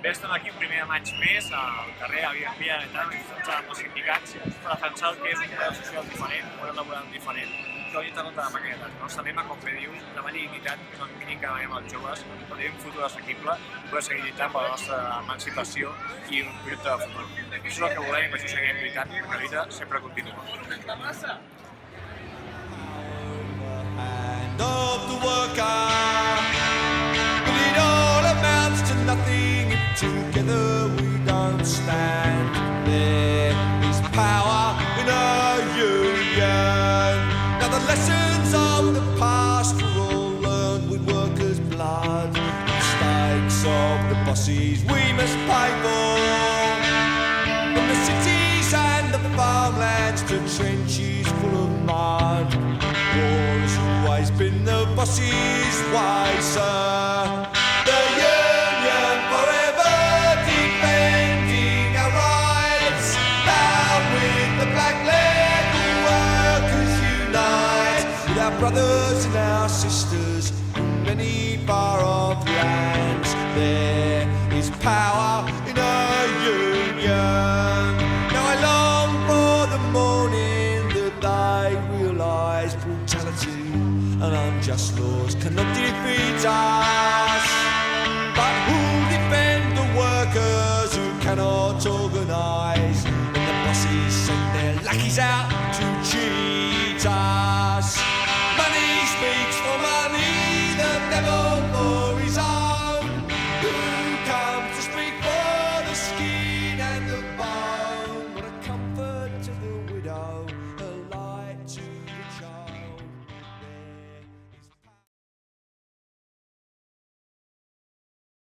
Bé, estem aquí un primer de maig més, al carrer, a Via Laietana, manifestant amb els sindicats per defensar el que és un model social diferent, un model laboral diferent, que hauria de contra la precarietat. El nostre lema, com bé diu, demà dignitat, és el mínim que demanem als joves, per tenir un futur assequible i poder seguir lluitant per la nostra emancipació i un projecte de futur. Això és el que volem i per això seguirem lluitant, perquè la lluita sempre continua. Of the worker, but it all amounts to nothing if together we don't stand. There is power in a union. Now the lessons of the past were all learned with workers' blood. Mistakes of the bosses we must pay for. From the cities and the farmlands to trenches full of mud. War has always been the boss's way, sir. The union forever defending our rights. Down with the black leather workers unite. With our brothers and our sisters in many far-off lands. There is power in a union. Now I long for the morning that they realise brutality and unjust laws cannot defeat us. But who